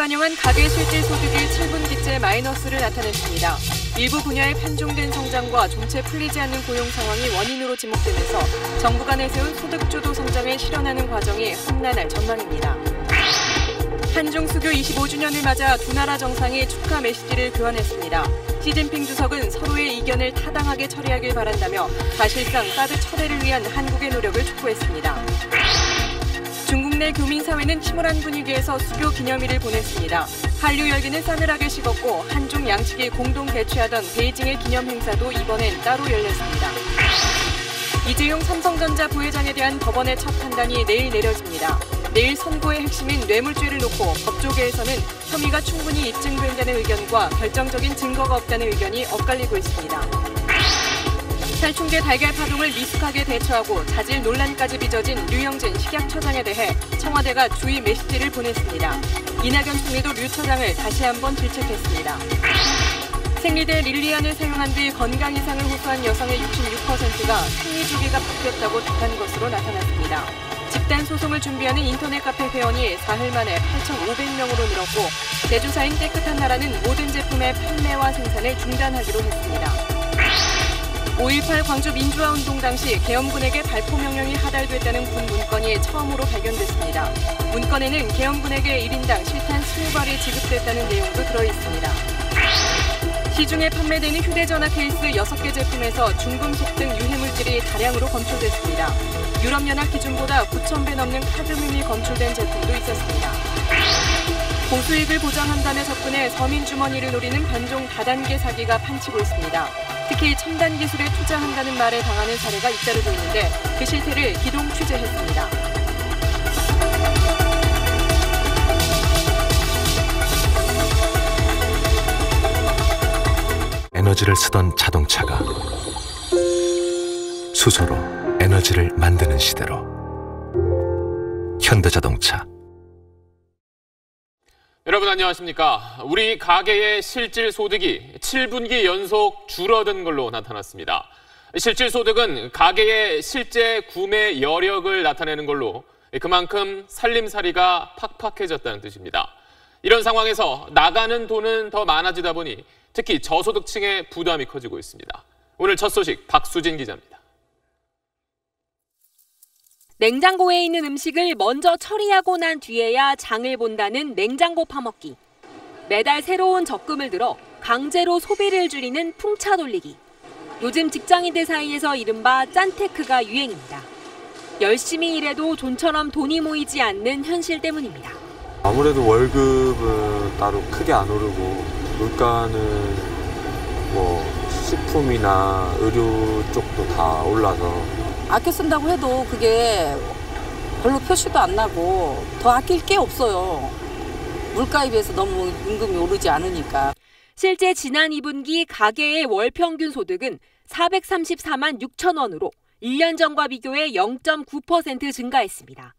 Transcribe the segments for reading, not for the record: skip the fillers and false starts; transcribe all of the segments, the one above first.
반영한 가계 실질 소득이 7분기째 마이너스를 나타냈습니다. 일부 분야의 편중된 성장과 좀채 풀리지 않는 고용 상황이 원인으로 지목되면서 정부가 내세운 소득주도 성장을 실현하는 과정이 험난할 전망입니다. 한중 수교 25주년을 맞아 두 나라 정상이 축하 메시지를 교환했습니다. 시진핑 주석은 서로의 이견을 타당하게 처리하길 바란다며 사실상 사드 철회를 위한 한국의 노력을 촉구했습니다. 중국 내 교민사회는 침울한 분위기에서 수교 기념일을 보냈습니다. 한류 열기는 싸늘하게 식었고 한중 양측이 공동 개최하던 베이징의 기념 행사도 이번엔 따로 열렸습니다. 이재용 삼성전자 부회장에 대한 법원의 첫 판단이 내일 내려집니다. 내일 선고의 핵심인 뇌물죄를 놓고 법조계에서는 혐의가 충분히 입증된다는 의견과 결정적인 증거가 없다는 의견이 엇갈리고 있습니다. 살충제 달걀 파동을 미숙하게 대처하고 자질 논란까지 빚어진 류영진 식약처장에 대해 청와대가 주의 메시지를 보냈습니다. 이낙연 총리도 류 처장을 다시 한번 질책했습니다. 생리대 릴리안을 사용한 뒤 건강 이상을 호소한 여성의 66%가 생리 주기가 바뀌었다고 답한 것으로 나타났습니다. 집단 소송을 준비하는 인터넷 카페 회원이 사흘 만에 8,500명으로 늘었고 제조사인 깨끗한 나라는 모든 제품의 판매와 생산을 중단하기로 했습니다. 5.18 광주 민주화운동 당시 계엄군에게 발포 명령이 하달됐다는 군 문건이 처음으로 발견됐습니다. 문건에는 계엄군에게 1인당 실탄 20발이 지급됐다는 내용도 들어있습니다. 시중에 판매되는 휴대전화 케이스 6개 제품에서 중금속 등 유해물질이 다량으로 검출됐습니다. 유럽연합 기준보다 9,000배 넘는 카드뮴이 검출된 제품도 있었습니다. 고수익을 보장한다며 접근해 서민 주머니를 노리는 변종 다단계 사기가 판치고 있습니다. 특히 첨단 기술에 투자한다는 말에 당하는 사례가 잇따르고 있는데 그 실태를 기동 취재했습니다. 에너지를 쓰던 자동차가 수소로 에너지를 만드는 시대로 현대자동차. 여러분 안녕하십니까? 우리 가계의 실질 소득이 7분기 연속 줄어든 걸로 나타났습니다. 실질 소득은 가계의 실제 구매 여력을 나타내는 걸로 그만큼 살림살이가 팍팍해졌다는 뜻입니다. 이런 상황에서 나가는 돈은 더 많아지다 보니 특히 저소득층의 부담이 커지고 있습니다. 오늘 첫 소식 박수진 기자입니다. 냉장고에 있는 음식을 먼저 처리하고 난 뒤에야 장을 본다는 냉장고 파먹기. 매달 새로운 적금을 들어 강제로 소비를 줄이는 풍차 돌리기. 요즘 직장인들 사이에서 이른바 짠테크가 유행입니다. 열심히 일해도 좀처럼 돈이 모이지 않는 현실 때문입니다. 아무래도 월급은 따로 크게 안 오르고 물가는 식품이나 의료 쪽도 다 올라서 아껴 쓴다고 해도 그게 별로 표시도 안 나고 더 아낄 게 없어요. 물가에 비해서 너무 임금이 오르지 않으니까. 실제 지난 2분기 가계의 월 평균 소득은 434만 6천 원으로 1년 전과 비교해 0.9% 증가했습니다.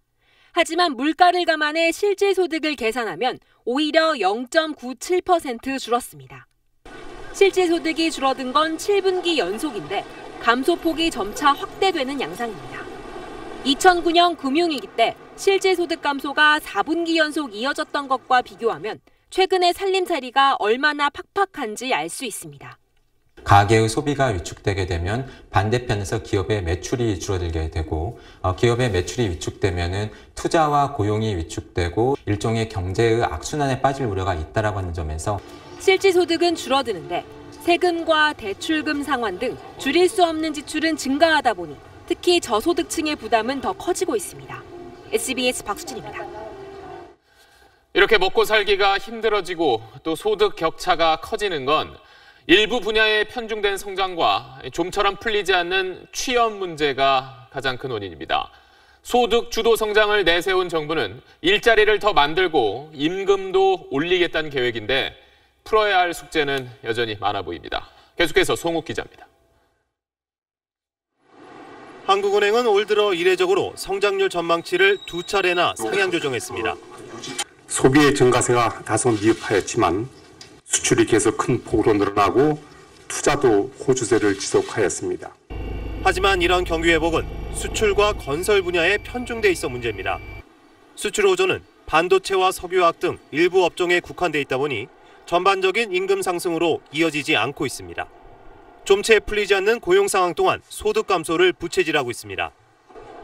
하지만 물가를 감안해 실질 소득을 계산하면 오히려 0.97% 줄었습니다. 실질 소득이 줄어든 건 7분기 연속인데 감소폭이 점차 확대되는 양상입니다. 2009년 금융위기 때 실질 소득 감소가 4분기 연속 이어졌던 것과 비교하면 최근의 살림살이가 얼마나 팍팍한지 알 수 있습니다. 가계의 소비가 위축되게 되면 반대편에서 기업의 매출이 줄어들게 되고 기업의 매출이 위축되면 투자와 고용이 위축되고 일종의 경제의 악순환에 빠질 우려가 있다라고 하는 점에서 실질 소득은 줄어드는데 세금과 대출금 상환 등 줄일 수 없는 지출은 증가하다 보니 특히 저소득층의 부담은 더 커지고 있습니다. SBS 박수진입니다. 이렇게 먹고 살기가 힘들어지고 또 소득 격차가 커지는 건 일부 분야의 편중된 성장과 좀처럼 풀리지 않는 취업 문제가 가장 큰 원인입니다. 소득 주도 성장을 내세운 정부는 일자리를 더 만들고 임금도 올리겠다는 계획인데 풀어야 할 숙제는 여전히 많아 보입니다. 계속해서 송욱 기자입니다. 한국은행은 올 들어 이례적으로 성장률 전망치를 2차례나 상향 조정했습니다. 소비의 증가세가 다소 미흡하였지만 수출이 계속 큰 폭으로 늘어나고 투자도 호주세를 지속하였습니다. 하지만 이런 경기 회복은 수출과 건설 분야에 편중돼 있어 문제입니다. 수출 호조는 반도체와 석유화학 등 일부 업종에 국한돼 있다 보니 전반적인 임금 상승으로 이어지지 않고 있습니다. 좀채 풀리지 않는 고용 상황 또한 소득 감소를 부채질하고 있습니다.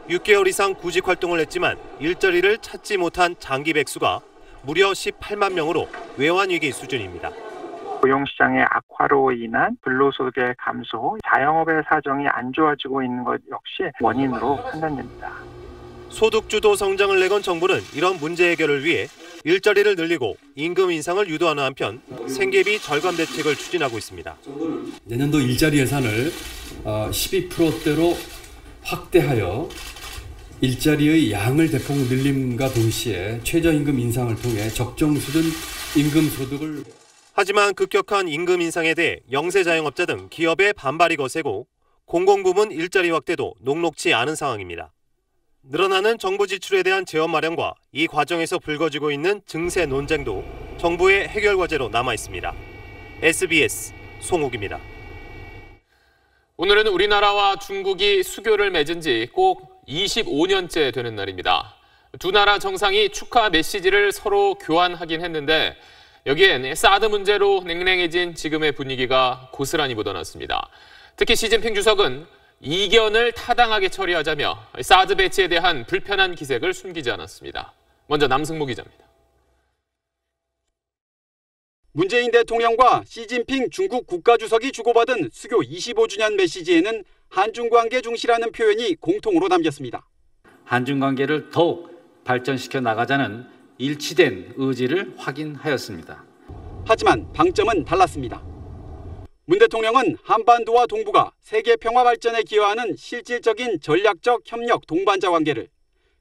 6개월 이상 구직 활동을 했지만 일자리를 찾지 못한 장기 백수가 무려 18만 명으로 외환 위기 수준입니다. 고용시장의 악화로 인한 근로소득의 감소, 자영업의 사정이 안 좋아지고 있는 것 역시 원인으로 판단됩니다. 소득주도 성장을 내건 정부는 이런 문제 해결을 위해 일자리를 늘리고 임금 인상을 유도하는 한편 생계비 절감 대책을 추진하고 있습니다. 내년도 일자리 예산을 12%대로 확대하여 일자리의 양을 대폭 늘림과 동시에 최저임금 인상을 통해 적정 수준 임금 소득을. 하지만 급격한 임금 인상에 대해 영세 자영업자 등 기업의 반발이 거세고 공공부문 일자리 확대도 녹록치 않은 상황입니다. 늘어나는 정부 지출에 대한 재원 마련과 이 과정에서 불거지고 있는 증세 논쟁도 정부의 해결 과제로 남아 있습니다. SBS 송욱입니다. 오늘은 우리나라와 중국이 수교를 맺은 지 꼭 25년째 되는 날입니다. 두 나라 정상이 축하 메시지를 서로 교환하긴 했는데 여기엔 사드 문제로 냉랭해진 지금의 분위기가 고스란히 묻어났습니다. 특히 시진핑 주석은 이견을 타당하게 처리하자며 사드 배치에 대한 불편한 기색을 숨기지 않았습니다. 먼저 남승모 기자입니다. 문재인 대통령과 시진핑 중국 국가주석이 주고받은 수교 25주년 메시지에는 한중 관계 중시라는 표현이 공통으로 담겼습니다. 한중 관계를 더욱 발전시켜 나가자는 일치된 의지를 확인하였습니다. 하지만 방점은 달랐습니다. 문 대통령은 한반도와 동북아, 세계 평화 발전에 기여하는 실질적인 전략적 협력 동반자 관계를,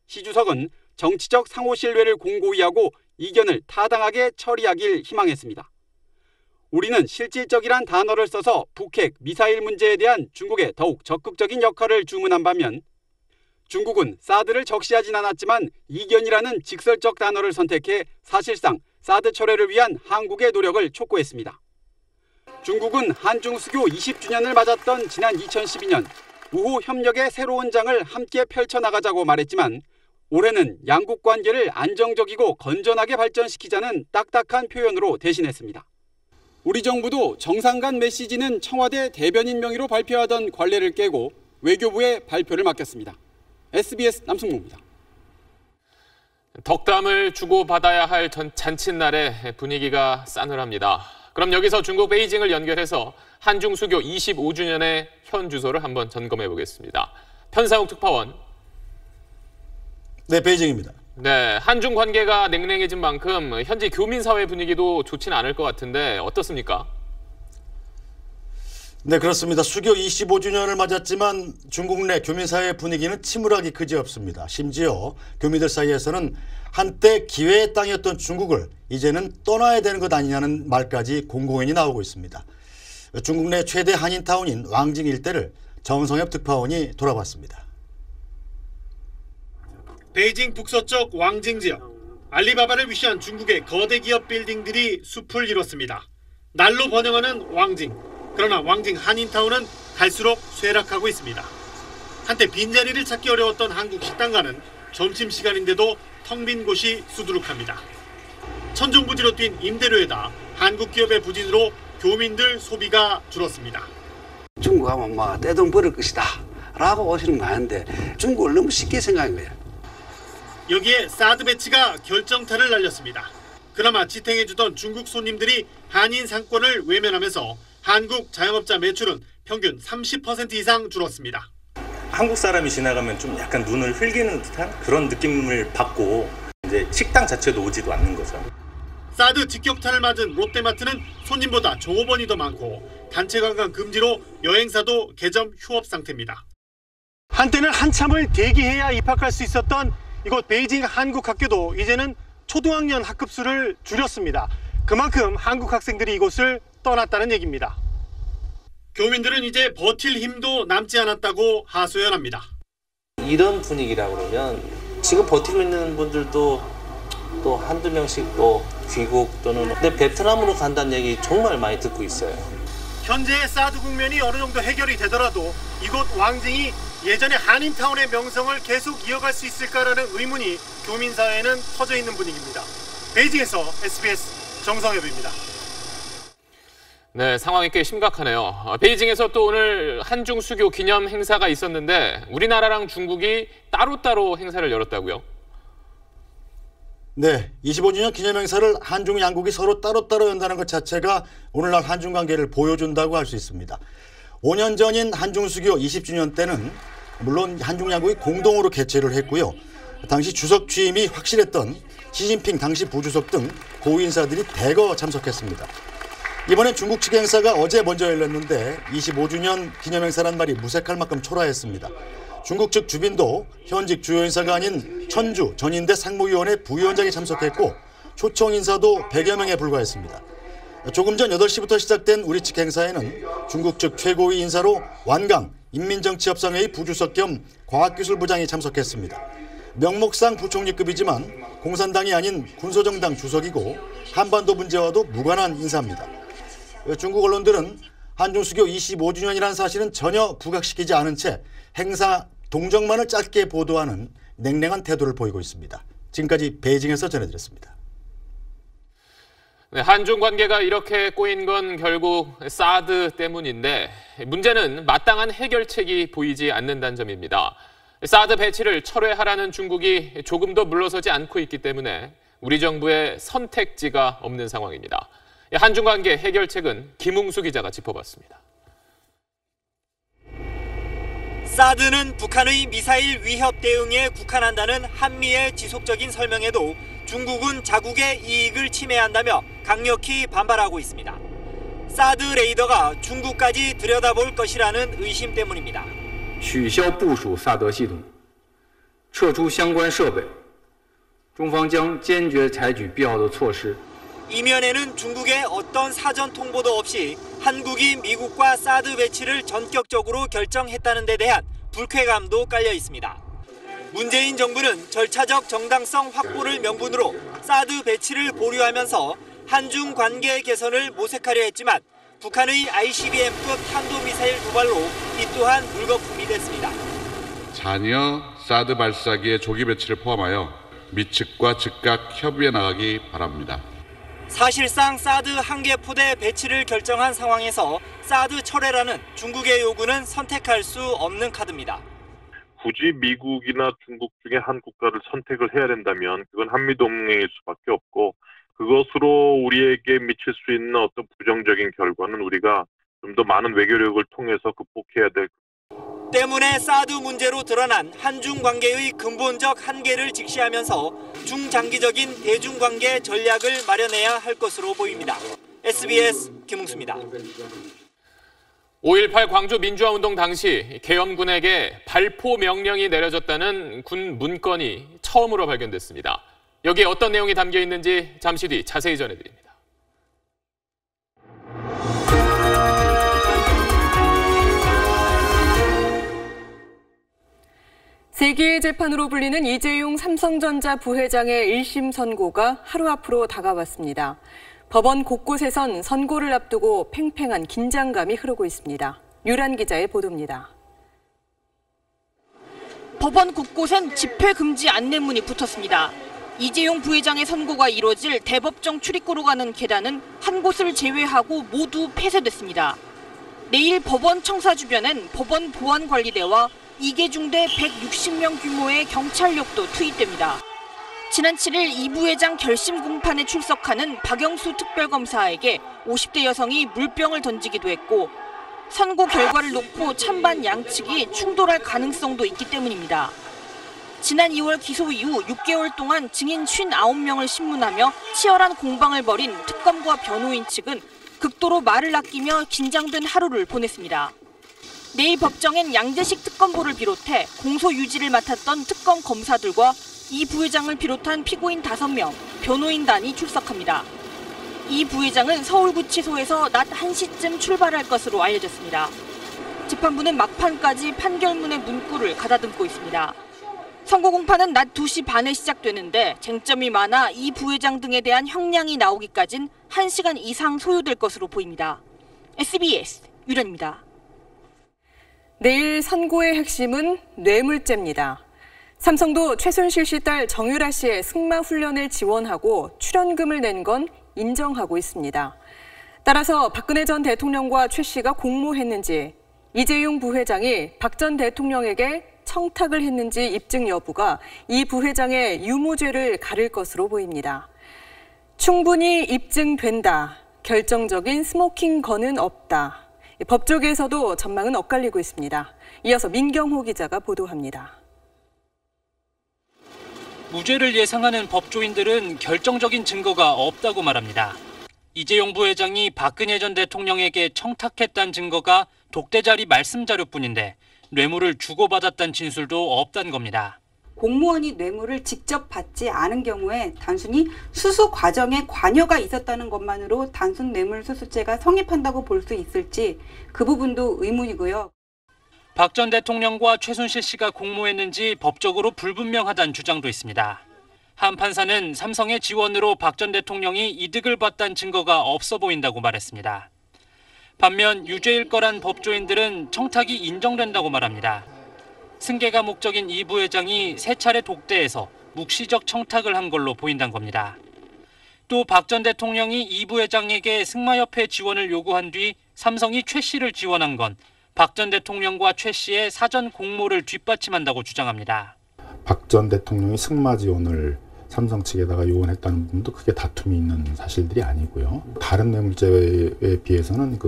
시 주석은 정치적 상호 신뢰를 공고히 하고 이견을 타당하게 처리하길 희망했습니다. 우리는 실질적이란 단어를 써서 북핵, 미사일 문제에 대한 중국의 더욱 적극적인 역할을 주문한 반면 중국은 사드를 적시하진 않았지만 이견이라는 직설적 단어를 선택해 사실상 사드 철회를 위한 한국의 노력을 촉구했습니다. 중국은 한중 수교 20주년을 맞았던 지난 2012년 우호 협력의 새로운 장을 함께 펼쳐나가자고 말했지만 올해는 양국 관계를 안정적이고 건전하게 발전시키자는 딱딱한 표현으로 대신했습니다. 우리 정부도 정상 간 메시지는 청와대 대변인 명의로 발표하던 관례를 깨고 외교부에 발표를 맡겼습니다. SBS 남승모입니다. 덕담을 주고받아야 할 잔칫날에 분위기가 싸늘합니다. 그럼 여기서 중국 베이징을 연결해서 한중 수교 25주년의 현 주소를 한번 점검해 보겠습니다. 편상욱 특파원. 네, 베이징입니다. 네, 한중 관계가 냉랭해진 만큼 현지 교민 사회 분위기도 좋지는 않을 것 같은데 어떻습니까? 네, 그렇습니다. 수교 25주년을 맞았지만 중국 내 교민 사회 분위기는 침울하기 그지없습니다. 심지어 교민들 사이에서는 한때 기회의 땅이었던 중국을 이제는 떠나야 되는 것 아니냐는 말까지 공공연히 나오고 있습니다. 중국 내 최대 한인타운인 왕징 일대를 정성엽 특파원이 돌아봤습니다. 베이징 북서쪽 왕징 지역, 알리바바를 위시한 중국의 거대 기업 빌딩들이 숲을 이뤘습니다. 날로 번영하는 왕징. 그러나 왕징 한인타운은 갈수록 쇠락하고 있습니다. 한때 빈자리를 찾기 어려웠던 한국 식당가는 점심시간인데도 텅 빈 곳이 수두룩합니다. 천정부지로 뛴 임대료에다 한국 기업의 부진으로 교민들 소비가 줄었습니다. 중국 하면 막 떼돈 벌을 것이다 라고 오시는 거 아닌데 중국을 너무 쉽게 생각한 거예요. 여기에 사드 배치가 결정타를 날렸습니다. 그나마 지탱해주던 중국 손님들이 한인 상권을 외면하면서 한국 자영업자 매출은 평균 30% 이상 줄었습니다. 한국 사람이 지나가면 좀 약간 눈을 흘기는 듯한 그런 느낌을 받고 이제 식당 자체도 오지도 않는 거죠. 사드 직격탄을 맞은 롯데마트는 손님보다 종업원이 더 많고 단체 관광 금지로 여행사도 개점 휴업 상태입니다. 한때는 한참을 대기해야 입학할 수 있었던 이곳 베이징 한국 학교도 이제는 초등학년 학급수를 줄였습니다. 그만큼 한국 학생들이 이곳을 떠났다는 얘기입니다. 교민들은 이제 버틸 힘도 남지 않았다고 하소연합니다. 이런 분위기라 그러면 지금 버티고 있는 분들도 또 한두 명씩 또 귀국 또는 베트남으로 간다는 얘기 정말 많이 듣고 있어요. 현재의 사드 국면이 어느 정도 해결이 되더라도 이곳 왕징이 예전에 한인타운의 명성을 계속 이어갈 수 있을까라는 의문이 교민사회에는 퍼져 있는 분위기입니다. 베이징에서 SBS 정성엽입니다. 네, 상황이 꽤 심각하네요. 베이징에서 또 오늘 한중 수교 기념 행사가 있었는데 우리나라랑 중국이 따로따로 행사를 열었다고요? 네, 25주년 기념행사를 한중 양국이 서로 따로따로 연다는 것 자체가 오늘날 한중 관계를 보여준다고 할 수 있습니다. 5년 전인 한중 수교 20주년 때는 물론 한중 양국이 공동으로 개최를 했고요. 당시 주석 취임이 확실했던 시진핑 당시 부주석 등 고위인사들이 대거 참석했습니다. 이번엔 중국 측 행사가 어제 먼저 열렸는데 25주년 기념행사란 말이 무색할 만큼 초라했습니다. 중국 측 주빈도 현직 주요 인사가 아닌 천주 전인대 상무위원회 부위원장이 참석했고 초청 인사도 100여 명에 불과했습니다. 조금 전 8시부터 시작된 우리 측 행사에는 중국 측 최고위 인사로 완강 인민정치협상회의 부주석 겸 과학기술부장이 참석했습니다. 명목상 부총리급이지만 공산당이 아닌 군소정당 주석이고 한반도 문제와도 무관한 인사입니다. 중국 언론들은 한중 수교 25주년이라는 사실은 전혀 부각시키지 않은 채 행사 동정만을 짧게 보도하는 냉랭한 태도를 보이고 있습니다. 지금까지 베이징에서 전해드렸습니다. 네, 한중 관계가 이렇게 꼬인 건 결국 사드 때문인데 문제는 마땅한 해결책이 보이지 않는다는 점입니다. 사드 배치를 철회하라는 중국이 조금 더 물러서지 않고 있기 때문에 우리 정부의 선택지가 없는 상황입니다. 한중 관계 해결책은 김웅수 기자가 짚어봤습니다. 사드는 북한의 미사일 위협 대응에 국한한다는 한미의 지속적인 설명에도 중국은 자국의 이익을 침해한다며 강력히 반발하고 있습니다. 사드 레이더가 중국까지 들여다볼 것이라는 의심 때문입니다. 取消部署萨德系统，撤出相关设备，中方将坚决采取必要的措施。 이면에는 중국의 어떤 사전 통보도 없이 한국이 미국과 사드 배치를 전격적으로 결정했다는 데 대한 불쾌감도 깔려 있습니다. 문재인 정부는 절차적 정당성 확보를 명분으로 사드 배치를 보류하면서 한중 관계 개선을 모색하려 했지만 북한의 ICBM급 탄도미사일 도발로 이 또한 물거품이 됐습니다. 잔여 사드 발사기의 조기 배치를 포함하여 미 측과 즉각 협의해 나가기 바랍니다. 사실상 사드 한 개 포대 배치를 결정한 상황에서 사드 철회라는 중국의 요구는 선택할 수 없는 카드입니다. 굳이 미국이나 중국 중에 한 국가를 선택을 해야 된다면 그건 한미동맹일 수밖에 없고 그것으로 우리에게 미칠 수 있는 어떤 부정적인 결과는 우리가 좀 더 많은 외교력을 통해서 극복해야 될 때문에 사드 문제로 드러난 한중 관계의 근본적 한계를 직시하면서 중장기적인 대중관계 전략을 마련해야 할 것으로 보입니다. SBS 김웅수입니다. 5.18 광주 민주화운동 당시 계엄군에게 발포 명령이 내려졌다는 군 문건이 처음으로 발견됐습니다. 여기에 어떤 내용이 담겨 있는지 잠시 뒤 자세히 전해드립니다. 세기의 재판으로 불리는 이재용 삼성전자 부회장의 1심 선고가 하루 앞으로 다가왔습니다. 법원 곳곳에선 선고를 앞두고 팽팽한 긴장감이 흐르고 있습니다. 유란 기자의 보도입니다. 법원 곳곳엔 집회 금지 안내문이 붙었습니다. 이재용 부회장의 선고가 이뤄질 대법정 출입구로 가는 계단은 한 곳을 제외하고 모두 폐쇄됐습니다. 내일 법원 청사 주변엔 법원 보안관리대와 이계중대 160명 규모의 경찰력도 투입됩니다. 지난 7일 이 부회장 결심 공판에 출석하는 박영수 특별검사에게 50대 여성이 물병을 던지기도 했고 선고 결과를 놓고 찬반 양측이 충돌할 가능성도 있기 때문입니다. 지난 2월 기소 이후 6개월 동안 증인 59명을 신문하며 치열한 공방을 벌인 특검과 변호인 측은 극도로 말을 아끼며 긴장된 하루를 보냈습니다. 내일 법정엔 양재식 특검보를 비롯해 공소 유지를 맡았던 특검 검사들과 이 부회장을 비롯한 피고인 5명, 변호인단이 출석합니다. 이 부회장은 서울구치소에서 낮 1시쯤 출발할 것으로 알려졌습니다. 재판부는 막판까지 판결문의 문구를 가다듬고 있습니다. 선고 공판은 낮 2시 반에 시작되는데 쟁점이 많아 이 부회장 등에 대한 형량이 나오기까진 1시간 이상 소요될 것으로 보입니다. SBS 유란입니다. 내일 선고의 핵심은 뇌물죄입니다. 삼성도 최순실 씨 딸 정유라 씨의 승마 훈련을 지원하고 출연금을 낸 건 인정하고 있습니다. 따라서 박근혜 전 대통령과 최 씨가 공모했는지, 이재용 부회장이 박 전 대통령에게 청탁을 했는지 입증 여부가 이 부회장의 유무죄를 가릴 것으로 보입니다. 충분히 입증된다. 결정적인 스모킹 건은 없다. 법조계에서도 전망은 엇갈리고 있습니다. 이어서 민경호 기자가 보도합니다. 무죄를 예상하는 법조인들은 결정적인 증거가 없다고 말합니다. 이재용 부회장이 박근혜 전 대통령에게 청탁했다는 증거가 독대자리 말씀 자료뿐인데 뇌물을 주고받았다는 진술도 없다는 겁니다. 공무원이 뇌물을 직접 받지 않은 경우에 단순히 수수 과정에 관여가 있었다는 것만으로 단순 뇌물수수죄가 성립한다고 볼 수 있을지 그 부분도 의문이고요. 박 전 대통령과 최순실 씨가 공모했는지 법적으로 불분명하다는 주장도 있습니다. 한 판사는 삼성의 지원으로 박 전 대통령이 이득을 봤다는 증거가 없어 보인다고 말했습니다. 반면 유죄일 거란 법조인들은 청탁이 인정된다고 말합니다. 승계가 목적인 이 부회장이 세 차례 독대에서 묵시적 청탁을 한 걸로 보인다는 겁니다. 또 박 전 대통령이 이 부회장에게 승마협회 지원을 요구한 뒤 삼성이 최 씨를 지원한 건 박 전 대통령과 최 씨의 사전 공모를 뒷받침한다고 주장합니다. 박 전 대통령이 승마 지원을 삼성 측에다가 요원했다는 부분도 크게 다툼이 있는 사실들이 아니고요. 다른 뇌물죄에 비해서는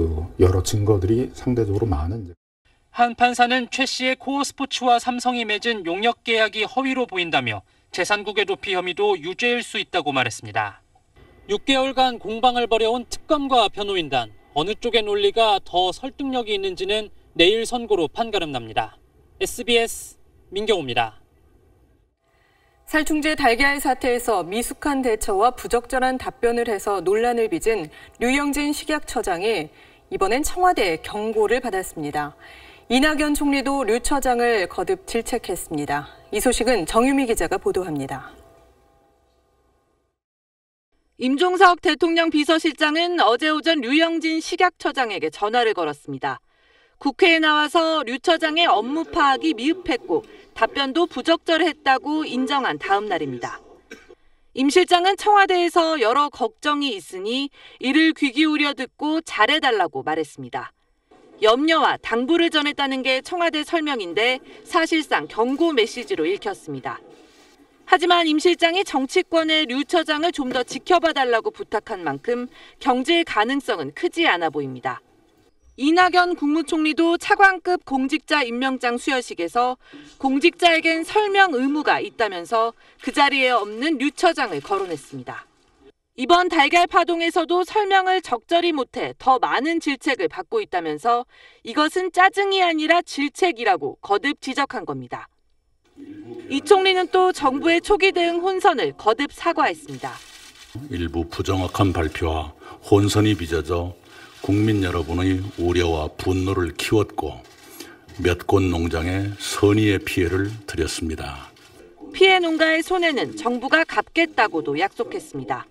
여러 증거들이 상대적으로 많은. 한 판사는 최 씨의 코어 스포츠와 삼성이 맺은 용역 계약이 허위로 보인다며 재산국외 도피 혐의도 유죄일 수 있다고 말했습니다. 6개월간 공방을 벌여온 특검과 변호인단, 어느 쪽의 논리가 더 설득력이 있는지는 내일 선고로 판가름납니다. SBS 민경호입니다. 살충제 달걀 사태에서 미숙한 대처와 부적절한 답변을 해서 논란을 빚은 류영진 식약처장이 이번엔 청와대 경고를 받았습니다. 이낙연 총리도 류 처장을 거듭 질책했습니다. 이 소식은 정유미 기자가 보도합니다. 임종석 대통령 비서실장은 어제 오전 류영진 식약처장에게 전화를 걸었습니다. 국회에 나와서 류 처장의 업무 파악이 미흡했고 답변도 부적절했다고 인정한 다음 날입니다. 임 실장은 청와대에서 여러 걱정이 있으니 이를 귀 기울여 듣고 잘해달라고 말했습니다. 염려와 당부를 전했다는 게 청와대 설명인데 사실상 경고 메시지로 읽혔습니다. 하지만 임 실장이 정치권의 류 처장을 좀 더 지켜봐달라고 부탁한 만큼 경질 가능성은 크지 않아 보입니다. 이낙연 국무총리도 차관급 공직자 임명장 수여식에서 공직자에겐 설명 의무가 있다면서 그 자리에 없는 류 처장을 거론했습니다. 이번 달걀 파동에서도 설명을 적절히 못해 더 많은 질책을 받고 있다면서 이것은 짜증이 아니라 질책이라고 거듭 지적한 겁니다. 이 총리는 또 정부의 초기 대응 혼선을 거듭 사과했습니다. 일부 부정확한 발표와 혼선이 빚어져 국민 여러분의 우려와 분노를 키웠고 몇 곳 농장에 선의의 피해를 드렸습니다. 피해 농가의 손해는 정부가 갚겠다고도 약속했습니다.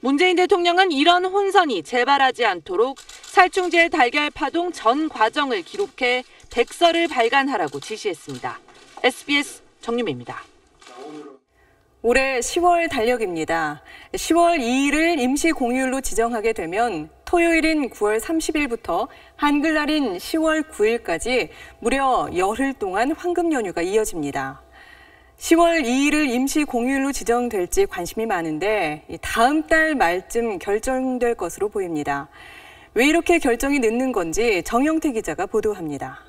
문재인 대통령은 이런 혼선이 재발하지 않도록 살충제 달걀 파동 전 과정을 기록해 백서를 발간하라고 지시했습니다. SBS 정유미입니다. 올해 10월 달력입니다. 10월 2일을 임시 공휴일로 지정하게 되면 토요일인 9월 30일부터 한글날인 10월 9일까지 무려 열흘 동안 황금 연휴가 이어집니다. 10월 2일을 임시 공휴일로 지정될지 관심이 많은데 다음 달 말쯤 결정될 것으로 보입니다. 왜 이렇게 결정이 늦는 건지 정영태 기자가 보도합니다.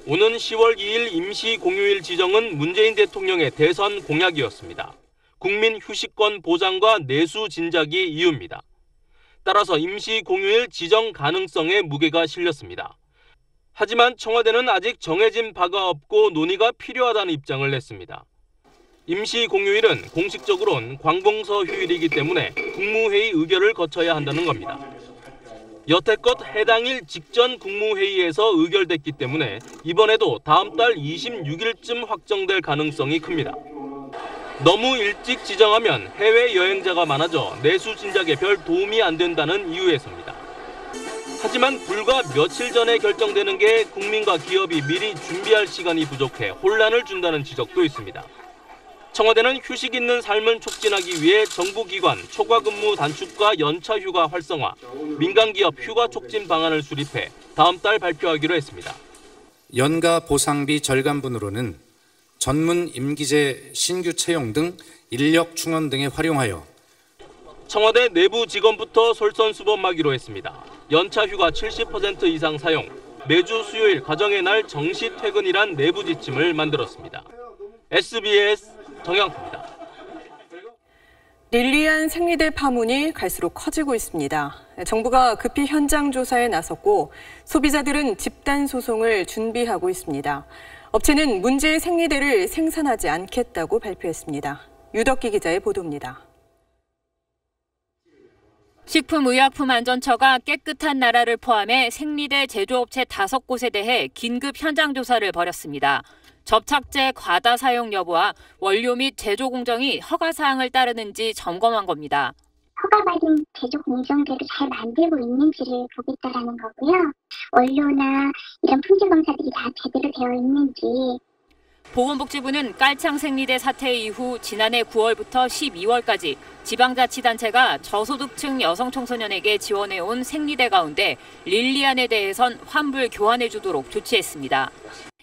오는 10월 2일 임시 공휴일 지정은 문재인 대통령의 대선 공약이었습니다. 국민 휴식권 보장과 내수 진작이 이유입니다. 따라서 임시 공휴일 지정 가능성에 무게가 실렸습니다. 하지만 청와대는 아직 정해진 바가 없고 논의가 필요하다는 입장을 냈습니다. 임시 공휴일은 공식적으로는 관공서 휴일이기 때문에 국무회의 의결을 거쳐야 한다는 겁니다. 여태껏 해당일 직전 국무회의에서 의결됐기 때문에 이번에도 다음 달 26일쯤 확정될 가능성이 큽니다. 너무 일찍 지정하면 해외여행자가 많아져 내수 진작에 별 도움이 안 된다는 이유에서입니다. 하지만 불과 며칠 전에 결정되는 게 국민과 기업이 미리 준비할 시간이 부족해 혼란을 준다는 지적도 있습니다. 청와대는 휴식 있는 삶을 촉진하기 위해 정부기관 초과근무 단축과 연차 휴가 활성화, 민간기업 휴가 촉진 방안을 수립해 다음 달 발표하기로 했습니다. 연가 보상비 절감분으로는 전문 임기제 신규 채용 등 인력 충원 등에 활용하여 청와대 내부 직원부터 솔선수범하기로 했습니다. 연차 휴가 70% 이상 사용, 매주 수요일 가정의 날 정시 퇴근이란 내부 지침을 만들었습니다. SBS 정영표입니다. 릴리안 생리대 파문이 갈수록 커지고 있습니다. 정부가 급히 현장 조사에 나섰고 소비자들은 집단 소송을 준비하고 있습니다. 업체는 문제의 생리대를 생산하지 않겠다고 발표했습니다. 유덕기 기자의 보도입니다. 식품의약품안전처가 깨끗한 나라를 포함해 생리대 제조업체 5곳에 대해 긴급 현장 조사를 벌였습니다. 접착제 과다 사용 여부와 원료 및 제조 공정이 허가 사항을 따르는지 점검한 겁니다. 허가받은 제조 공정대로 잘 만들고 있는지를 보겠다라는 거고요. 원료나 이런 품질 검사들이 다 제대로 되어 있는지. 보건복지부는 깔창 생리대 사태 이후 지난해 9월부터 12월까지 지방자치단체가 저소득층 여성 청소년에게 지원해온 생리대 가운데 릴리안에 대해선 환불 교환해주도록 조치했습니다.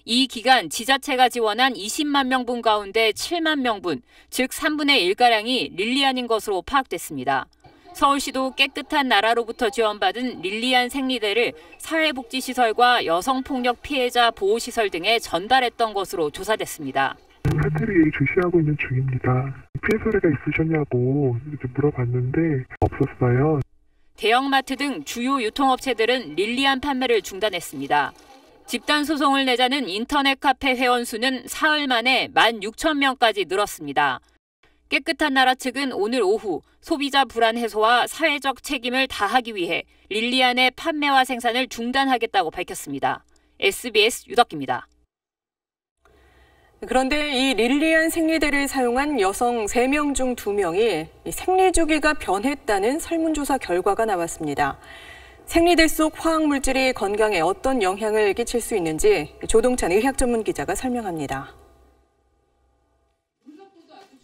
이 기간 지자체가 지원한 20만 명분 가운데 7만 명분, 즉 3분의 1가량이 릴리안인 것으로 파악됐습니다. 서울시도 깨끗한 나라로부터 지원받은 릴리안 생리대를 사회복지시설과 여성폭력 피해자 보호시설 등에 전달했던 것으로 조사됐습니다. 사태를 예의주시하고 있는 중입니다. 피해 사례가 있으셨냐고 물어봤는데 없었어요. 대형마트 등 주요 유통업체들은 릴리안 판매를 중단했습니다. 집단 소송을 내자는 인터넷 카페 회원 수는 사흘 만에 16,000명까지 늘었습니다. 깨끗한 나라 측은 오늘 오후 소비자 불안 해소와 사회적 책임을 다하기 위해 릴리안의 판매와 생산을 중단하겠다고 밝혔습니다. SBS 유덕기입니다. 그런데 이 릴리안 생리대를 사용한 여성 3명 중 2명이 생리 주기가 변했다는 설문조사 결과가 나왔습니다. 생리대 속 화학물질이 건강에 어떤 영향을 끼칠 수 있는지 조동찬 의학전문기자가 설명합니다.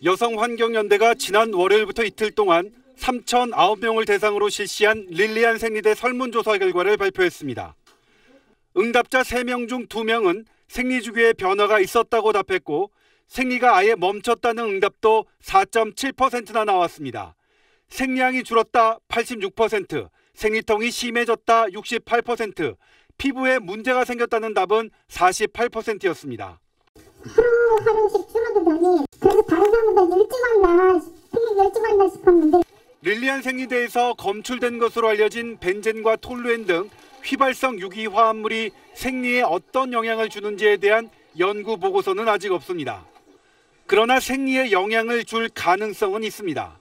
여성환경연대가 지난 월요일부터 이틀 동안 3,009명을 대상으로 실시한 릴리안 생리대 설문조사 결과를 발표했습니다. 응답자 3명 중 2명은 생리 주기에 변화가 있었다고 답했고 생리가 아예 멈췄다는 응답도 4.7%나 나왔습니다. 생리량이 줄었다 86%, 생리통이 심해졌다 68%, 피부에 문제가 생겼다는 답은 48%였습니다. 하루 하루씩 줄어들더니 그래서 다른 사람보다 일찍 왔나 싶었는데 릴리안 생리대에서 검출된 것으로 알려진 벤젠과 톨루엔 등 휘발성 유기 화합물이 생리에 어떤 영향을 주는지에 대한 연구 보고서는 아직 없습니다. 그러나 생리에 영향을 줄 가능성은 있습니다.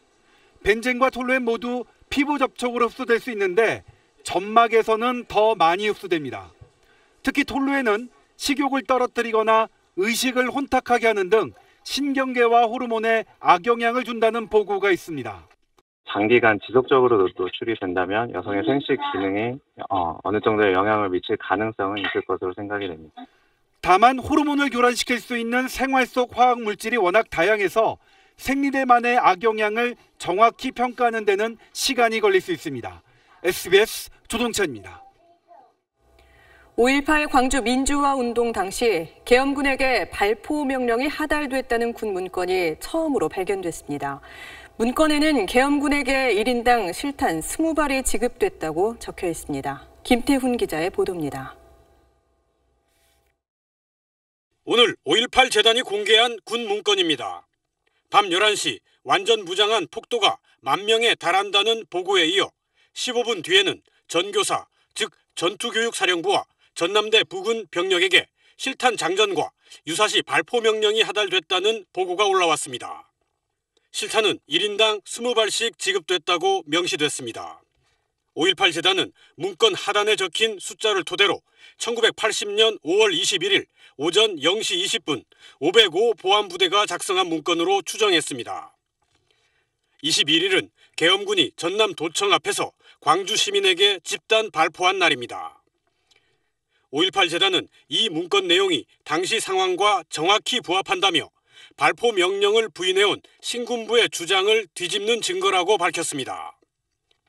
벤젠과 톨루엔 모두 피부 접촉으로 흡수될 수 있는데 점막에서는 더 많이 흡수됩니다. 특히 톨루엔은 식욕을 떨어뜨리거나 의식을 혼탁하게 하는 등 신경계와 호르몬에 악영향을 준다는 보고가 있습니다. 장기간 지속적으로 노출이 된다면 여성의 생식 기능에 어느 정도의 영향을 미칠 가능성은 있을 것으로 생각이 됩니다. 다만 호르몬을 교란시킬 수 있는 생활 속 화학 물질이 워낙 다양해서 생리대만의 악영향을 정확히 평가하는 데는 시간이 걸릴 수 있습니다. SBS 조동찬입니다. 5.18 광주 민주화 운동 당시 계엄군에게 발포 명령이 하달됐다는 군 문건이 처음으로 발견됐습니다. 문건에는 계엄군에게 1인당 실탄 20발이 지급됐다고 적혀 있습니다. 김태훈 기자의 보도입니다. 오늘 5.18 재단이 공개한 군 문건입니다. 밤 11시 완전 무장한 폭도가 10,000명에 달한다는 보고에 이어 15분 뒤에는 전교사, 즉 전투교육사령부와 전남대 부군 병력에게 실탄 장전과 유사시 발포 명령이 하달됐다는 보고가 올라왔습니다. 실탄은 1인당 20발씩 지급됐다고 명시됐습니다. 5.18 재단은 문건 하단에 적힌 숫자를 토대로 1980년 5월 21일 오전 0시 20분 505 보안부대가 작성한 문건으로 추정했습니다. 21일은 계엄군이 전남 도청 앞에서 광주 시민에게 집단 발포한 날입니다. 5.18 재단은 이 문건 내용이 당시 상황과 정확히 부합한다며 발포 명령을 부인해온 신군부의 주장을 뒤집는 증거라고 밝혔습니다.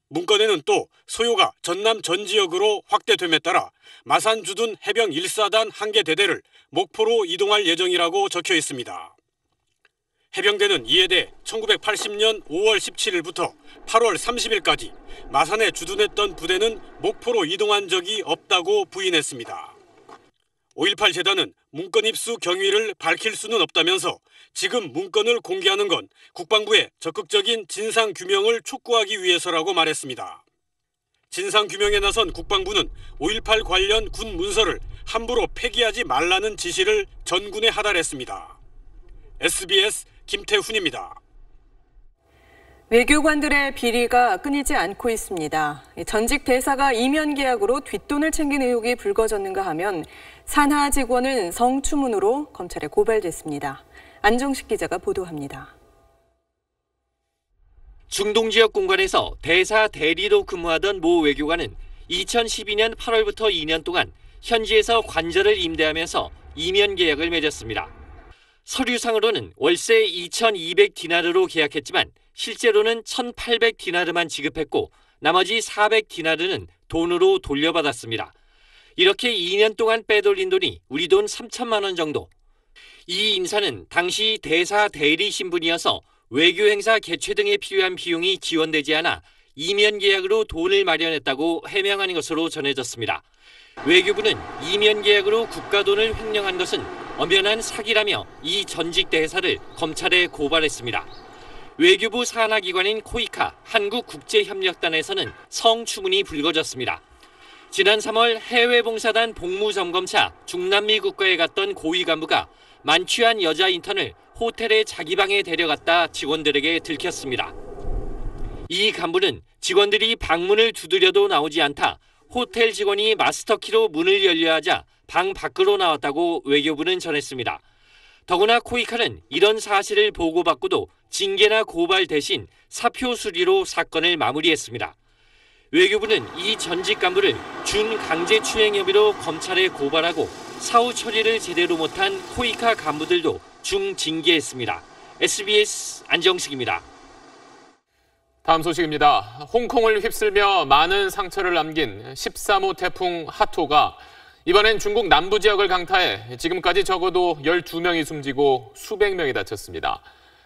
문건에는 또 소요가 전남 전 지역으로 확대됨에 따라 마산 주둔 해병 1사단 1개 대대를 목포로 이동할 예정이라고 적혀 있습니다. 해병대는 이에 대해 1980년 5월 17일부터 8월 30일까지 마산에 주둔했던 부대는 목포로 이동한 적이 없다고 부인했습니다. 5.18 재단은 문건 입수 경위를 밝힐 수는 없다면서 지금 문건을 공개하는 건 국방부의 적극적인 진상규명을 촉구하기 위해서라고 말했습니다. 진상규명에 나선 국방부는 5.18 관련 군 문서를 함부로 폐기하지 말라는 지시를 전군에 하달했습니다. SBS 김태훈입니다. 외교관들의 비리가 끊이지 않고 있습니다. 전직 대사가 이면 계약으로 뒷돈을 챙긴 의혹이 불거졌는가 하면 산하 직원은 성추문으로 검찰에 고발됐습니다. 안정식 기자가 보도합니다. 중동 지역 공간에서 대사 대리로 근무하던 모 외교관은 2012년 8월부터 2년 동안 현지에서 관절을 임대하면서 이면 계약을 맺었습니다. 서류상으로는 월세 2,200 디나르로 계약했지만 실제로는 1,800 디나르만 지급했고 나머지 400 디나르는 돈으로 돌려받았습니다. 이렇게 2년 동안 빼돌린 돈이 우리 돈 3천만 원 정도. 이 인사는 당시 대사 대리 신분이어서 외교 행사 개최 등에 필요한 비용이 지원되지 않아 이면 계약으로 돈을 마련했다고 해명하는 것으로 전해졌습니다. 외교부는 이면 계약으로 국가 돈을 횡령한 것은 엄연한 사기라며 이 전직 대사를 검찰에 고발했습니다. 외교부 산하기관인 코이카 한국국제협력단에서는 성추문이 불거졌습니다. 지난 3월 해외봉사단 복무점검차 중남미 국가에 갔던 고위 간부가 만취한 여자 인턴을 호텔의 자기 방에 데려갔다 직원들에게 들켰습니다. 이 간부는 직원들이 방문을 두드려도 나오지 않다 호텔 직원이 마스터키로 문을 열려 하자 방 밖으로 나왔다고 외교부는 전했습니다. 더구나 코이카는 이런 사실을 보고받고도 징계나 고발 대신 사표 수리로 사건을 마무리했습니다. 외교부는 이 전직 간부를 준강제추행 혐의로 검찰에 고발하고 사후 처리를 제대로 못한 코이카 간부들도 중징계했습니다. SBS 안정식입니다. 다음 소식입니다. 홍콩을 휩쓸며 많은 상처를 남긴 13호 태풍 하토가 이번엔 중국 남부 지역을 강타해 지금까지 적어도 12명이 숨지고 수백 명이 다쳤습니다.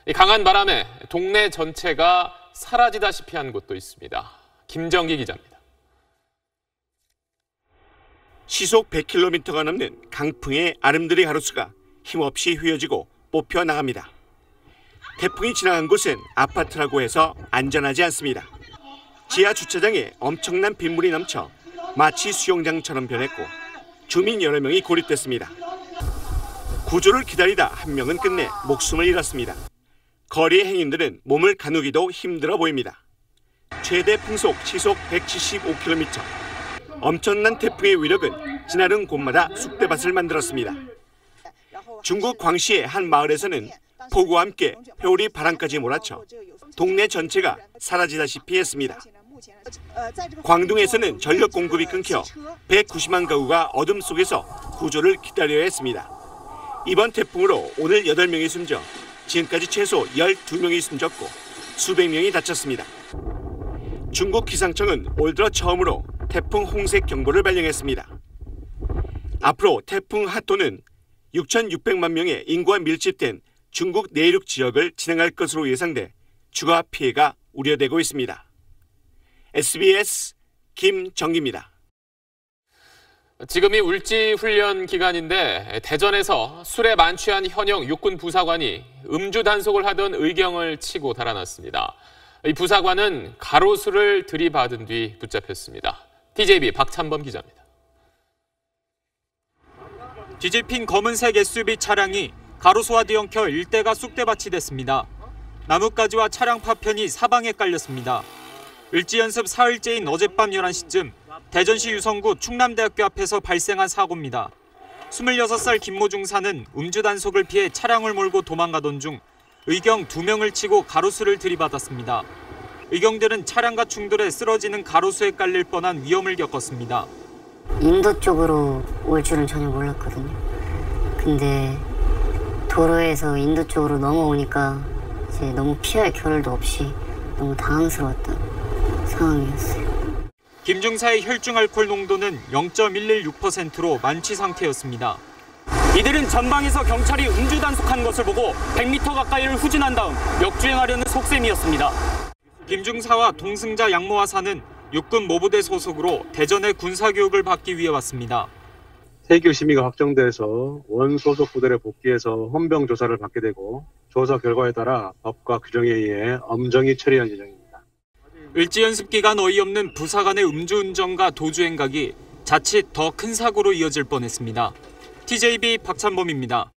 이 강한 바람에 동네 전체가 사라지다시피 한 곳도 있습니다. 김정기 기자입니다. 시속 100km가 넘는 강풍의 아름드리 가로수가 힘없이 휘어지고 뽑혀 나갑니다. 태풍이 지나간 곳은 아파트라고 해서 안전하지 않습니다. 지하 주차장에 엄청난 빗물이 넘쳐 마치 수영장처럼 변했고 주민 여러 명이 고립됐습니다. 구조를 기다리다 한 명은 끝내 목숨을 잃었습니다. 거리의 행인들은 몸을 가누기도 힘들어 보입니다. 최대 풍속 시속 175km. 엄청난 태풍의 위력은 지나는 곳마다 쑥대밭을 만들었습니다. 중국 광시의 한 마을에서는 폭우와 함께 회오리 바람까지 몰아쳐 동네 전체가 사라지다시피 했습니다. 광둥에서는 전력 공급이 끊겨 190만 가구가 어둠 속에서 구조를 기다려야 했습니다. 이번 태풍으로 오늘 8명이 숨져 지금까지 최소 12명이 숨졌고 수백 명이 다쳤습니다. 중국 기상청은 올 들어 처음으로 태풍 홍색 경보를 발령했습니다. 앞으로 태풍 하토는 6,600만 명의 인구가 밀집된 중국 내륙 지역을 진행할 것으로 예상돼 추가 피해가 우려되고 있습니다. SBS 김정기입니다. 지금이 울지훈련 기간인데 대전에서 술에 만취한 현역 육군 부사관이 음주 단속을 하던 의경을 치고 달아났습니다. 이 부사관은 가로수를 들이받은 뒤 붙잡혔습니다. TJB 박찬범 기자입니다. 뒤집힌 검은색 SUV 차량이 가로수와 뒤엉켜 일대가 쑥대밭이 됐습니다. 나뭇가지와 차량 파편이 사방에 깔렸습니다. 을지연습 사흘째인 어젯밤 11시쯤 대전시 유성구 충남대학교 앞에서 발생한 사고입니다. 26살 김모 중사는 음주 단속을 피해 차량을 몰고 도망가던 중 의경 2명을 치고 가로수를 들이받았습니다. 의경들은 차량과 충돌해 쓰러지는 가로수에 깔릴 뻔한 위험을 겪었습니다. 인도 쪽으로 올 줄은 전혀 몰랐거든요. 근데 도로에서 인도 쪽으로 넘어오니까 이제 너무 피할 겨를도 없이 너무 당황스러웠던 상황이었어요. 김중사의 혈중 알코올 농도는 0.116%로 만취 상태였습니다. 이들은 전방에서 경찰이 음주 단속한 것을 보고 100m 가까이를 후진한 다음 역주행하려는 속셈이었습니다. 김중사와 동승자 양모하사는 육군 모부대 소속으로 대전에 군사교육을 받기 위해 왔습니다. 세교 심의가 확정돼서 원 소속 부대를 복귀해서 헌병 조사를 받게 되고 조사 결과에 따라 법과 규정에 의해 엄정히 처리한 예정입니다. 을지연습 기간 어이없는 부사 간의 음주운전과 도주행각이 자칫 더 큰 사고로 이어질 뻔했습니다. TJB 박찬범입니다.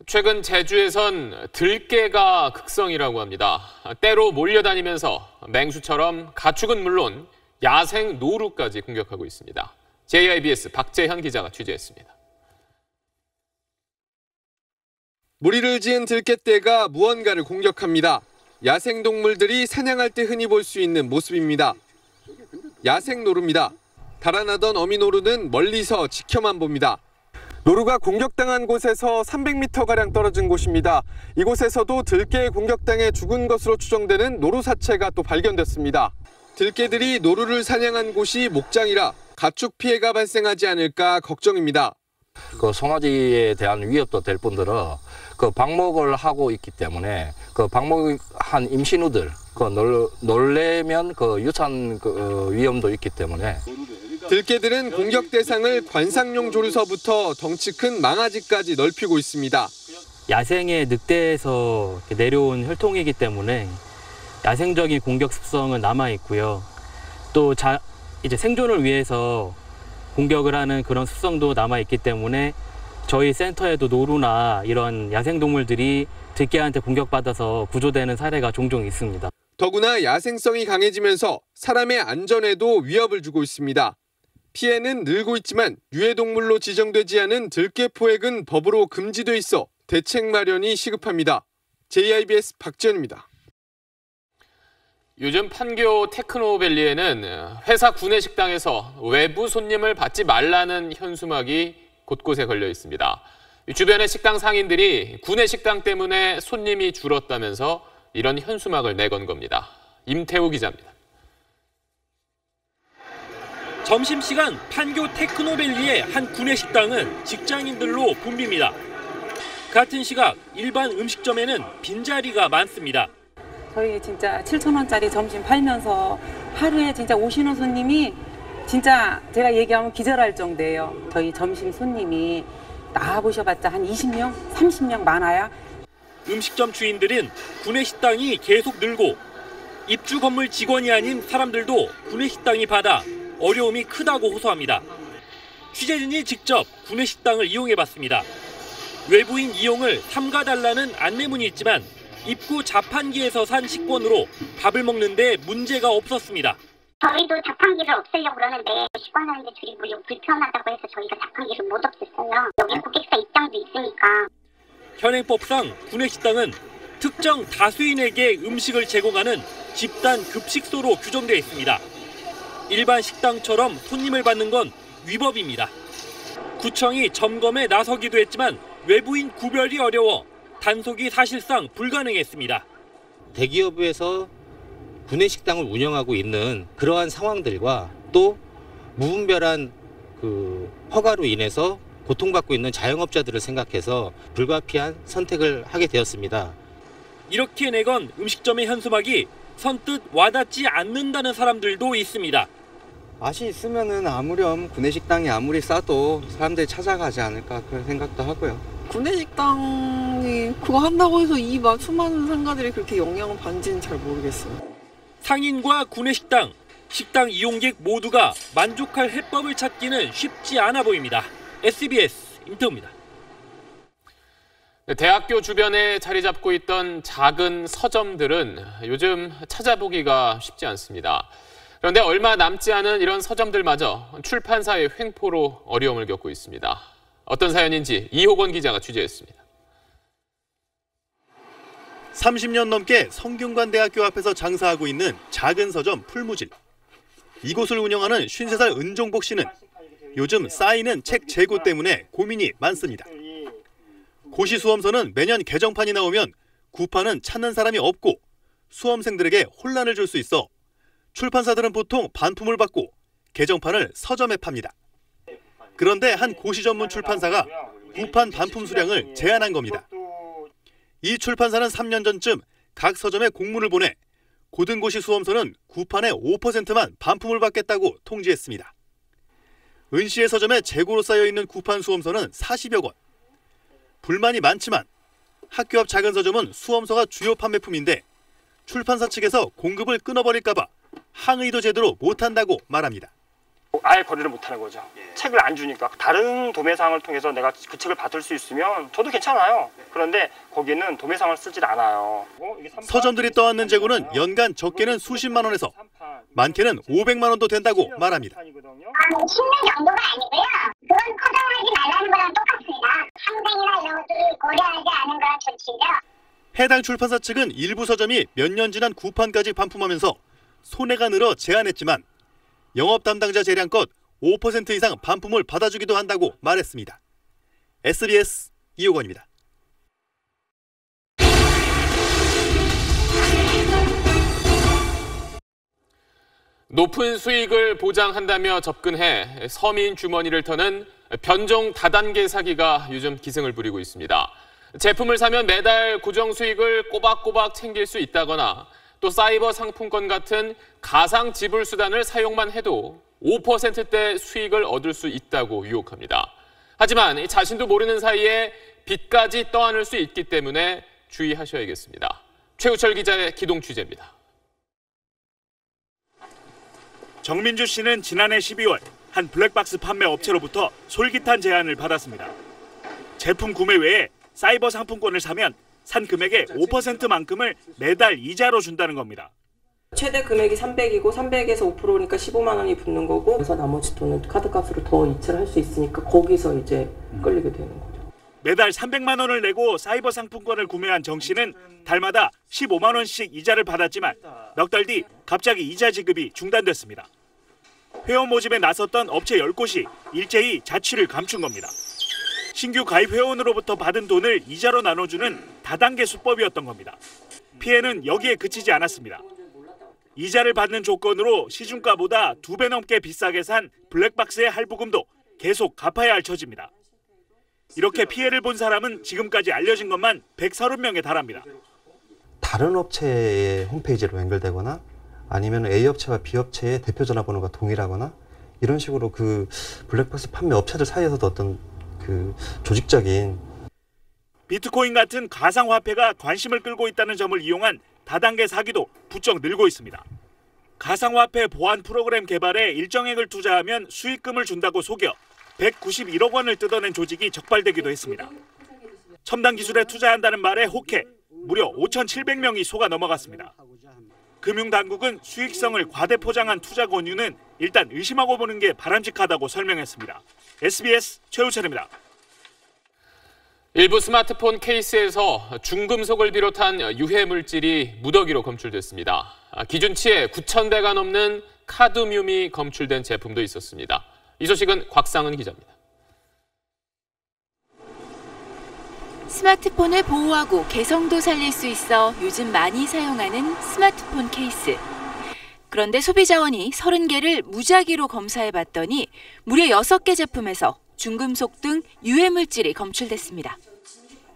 최근 제주에선 들깨가 극성이라고 합니다. 때로 몰려다니면서 맹수처럼 가축은 물론 야생 노루까지 공격하고 있습니다. JIBS 박재현 기자가 취재했습니다. 무리를 지은 들깨떼가 무언가를 공격합니다. 야생동물들이 사냥할 때 흔히 볼 수 있는 모습입니다. 야생 노루입니다. 달아나던 어미 노루는 멀리서 지켜만 봅니다. 노루가 공격당한 곳에서 300m가량 떨어진 곳입니다. 이곳에서도 들깨에 공격당해 죽은 것으로 추정되는 노루 사체가 또 발견됐습니다. 들깨들이 노루를 사냥한 곳이 목장이라 가축 피해가 발생하지 않을까 걱정입니다. 그 송아지에 대한 위협도 될 뿐더러 그 방목을 하고 있기 때문에 그 방목한 임신우들 놀래면 그 유산 위험도 있기 때문에 들깨들은 공격 대상을 관상용 조류서부터 덩치 큰 망아지까지 넓히고 있습니다. 야생의 늑대에서 내려온 혈통이기 때문에 야생적인 공격 습성은 남아 있고요. 또 이제 생존을 위해서 공격을 하는 그런 습성도 남아 있기 때문에 저희 센터에도 노루나 이런 야생동물들이 들깨한테 공격받아서 구조되는 사례가 종종 있습니다. 더구나 야생성이 강해지면서 사람의 안전에도 위협을 주고 있습니다. 피해는 늘고 있지만 유해동물로 지정되지 않은 들깨 포획은 법으로 금지돼 있어 대책 마련이 시급합니다. JIBS 박지현입니다. 요즘 판교 테크노밸리에는 회사 구내식당에서 외부 손님을 받지 말라는 현수막이 곳곳에 걸려 있습니다. 주변의 식당 상인들이 구내식당 때문에 손님이 줄었다면서 이런 현수막을 내건 겁니다. 임태우 기자입니다. 점심시간 판교 테크노밸리의 한 구내식당은 직장인들로 붐빕니다. 같은 시각 일반 음식점에는 빈자리가 많습니다. 저희 진짜 7,000원짜리 점심 팔면서 하루에 진짜 오시는 손님이 진짜 제가 얘기하면 기절할 정도예요. 저희 점심 손님이 나와보셔봤자 한 20명, 30명 많아야. 음식점 주인들은 구내식당이 계속 늘고 입주 건물 직원이 아닌 사람들도 구내식당이 받아 어려움이 크다고 호소합니다. 취재진이 직접 구내식당을 이용해봤습니다. 외부인 이용을 삼가달라는 안내문이 있지만 입구 자판기에서 산 식권으로 밥을 먹는데 문제가 없었습니다. 저희도 자판기를 없애려고 그러는데 식권하는데 줄이 무려 불편하다고 해서 저희가 자판기를 못 없앴어요. 여기 고객사 입장도 있으니까. 현행법상 구내식당은 특정 다수인에게 음식을 제공하는 집단 급식소로 규정되어 있습니다. 일반 식당처럼 손님을 받는 건 위법입니다. 구청이 점검에 나서기도 했지만 외부인 구별이 어려워 단속이 사실상 불가능했습니다. 대기업에서 구내식당을 운영하고 있는 그러한 상황들과 또 무분별한 허가로 인해서 고통받고 있는 자영업자들을 생각해서 불가피한 선택을 하게 되었습니다. 이렇게 내건 음식점의 현수막이 선뜻 와닿지 않는다는 사람들도 있습니다. 맛이 있으면은 아무렴 구내식당이 아무리 싸도 사람들이 찾아가지 않을까 그런 생각도 하고요. 구내식당이 그거 한다고 해서 이 막 수많은 상가들이 그렇게 영향을 받는지는 잘 모르겠어요. 상인과 구내식당, 식당 이용객 모두가 만족할 해법을 찾기는 쉽지 않아 보입니다. SBS 임태우입니다. 대학교 주변에 자리 잡고 있던 작은 서점들은 요즘 찾아보기가 쉽지 않습니다. 그런데 얼마 남지 않은 이런 서점들마저 출판사의 횡포로 어려움을 겪고 있습니다. 어떤 사연인지 이호건 기자가 취재했습니다. 30년 넘게 성균관대학교 앞에서 장사하고 있는 작은 서점 풀무질. 이곳을 운영하는 53살 은종복 씨는 요즘 쌓이는 책 재고 때문에 고민이 많습니다. 고시 수험서는 매년 개정판이 나오면 구판은 찾는 사람이 없고 수험생들에게 혼란을 줄 수 있어 출판사들은 보통 반품을 받고 개정판을 서점에 팝니다. 그런데 한 고시 전문 출판사가 구판 반품 수량을 제한한 겁니다. 이 출판사는 3년 전쯤 각 서점에 공문을 보내 고등고시 수험서는 구판의 5%만 반품을 받겠다고 통지했습니다. 은 씨의 서점에 재고로 쌓여있는 구판 수험서는 40여 권. 불만이 많지만 학교 앞 작은 서점은 수험서가 주요 판매품인데 출판사 측에서 공급을 끊어버릴까 봐 항의도 제대로 못한다고 말합니다. 아예 거래를 못하는 거죠. 책을 안 주니까. 다른 도매상을 통해서 내가 그 책을 받을 수 있으면 저도 괜찮아요. 그런데 거기는 도매상을 쓰질 않아요. 서점들이 떠안는 재고는 연간 적게는 수십만 원에서 많게는 500만 원도 된다고 말합니다. 10년 정도가 아니고요. 그건 커정하지 말라는 거랑 똑같습니다. 상당이나 이런 것들을 고려하지 않은 거랑 좋지죠. 해당 출판사 측은 일부 서점이 몇 년 지난 구판까지 반품하면서 손해가 늘어 제한했지만 영업 담당자 재량껏 5% 이상 반품을 받아주기도 한다고 말했습니다. SBS 이호건입니다. 높은 수익을 보장한다며 접근해 서민 주머니를 터는 변종 다단계 사기가 요즘 기승을 부리고 있습니다. 제품을 사면 매달 고정 수익을 꼬박꼬박 챙길 수 있다거나 또 사이버 상품권 같은 가상 지불 수단을 사용만 해도 5%대 수익을 얻을 수 있다고 유혹합니다. 하지만 자신도 모르는 사이에 빚까지 떠안을 수 있기 때문에 주의하셔야겠습니다. 최우철 기자의 기동 취재입니다. 정민주 씨는 지난해 12월 한 블랙박스 판매 업체로부터 솔깃한 제안을 받았습니다. 제품 구매 외에 사이버 상품권을 사면 산 금액의 5%만큼을 매달 이자로 준다는 겁니다. 최대 금액이 300이고 300에서 5%니까 15만 원이 붙는 거고 그래서 나머지 돈은 카드값으로 더 이체를 할 수 있으니까 거기서 이제 끌리게 되는 거죠. 매달 300만 원을 내고 사이버 상품권을 구매한 정 씨는 달마다 15만 원씩 이자를 받았지만 넉 달 뒤 갑자기 이자 지급이 중단됐습니다. 회원 모집에 나섰던 업체 10곳이 일제히 자취를 감춘 겁니다. 신규 가입 회원으로부터 받은 돈을 이자로 나눠주는 다단계 수법이었던 겁니다. 피해는 여기에 그치지 않았습니다. 이자를 받는 조건으로 시중가보다 2배 넘게 비싸게 산 블랙박스의 할부금도 계속 갚아야 할 처지입니다. 이렇게 피해를 본 사람은 지금까지 알려진 것만 130명에 달합니다. 다른 업체의 홈페이지로 연결되거나 아니면 A 업체와 B 업체의 대표 전화번호가 동일하거나 이런 식으로 그 블랙박스 판매 업체들 사이에서도 어떤 그 조직적인 비트코인 같은 가상화폐가 관심을 끌고 있다는 점을 이용한 다단계 사기도 부쩍 늘고 있습니다. 가상화폐 보안 프로그램 개발에 일정액을 투자하면 수익금을 준다고 속여 191억 원을 뜯어낸 조직이 적발되기도 했습니다. 첨단 기술에 투자한다는 말에 혹해 무려 5,700명이 속아 넘어갔습니다. 금융당국은 수익성을 과대포장한 투자 권유는 일단 의심하고 보는 게 바람직하다고 설명했습니다. SBS 최우철입니다. 일부 스마트폰 케이스에서 중금속을 비롯한 유해 물질이 무더기로 검출됐습니다. 기준치의 9,000배가 넘는 카드뮴이 검출된 제품도 있었습니다. 이 소식은 곽상은 기자입니다. 스마트폰을 보호하고 개성도 살릴 수 있어 요즘 많이 사용하는 스마트폰 케이스. 그런데 소비자원이 30개를 무작위로 검사해봤더니 무려 6개 제품에서 중금속 등 유해물질이 검출됐습니다.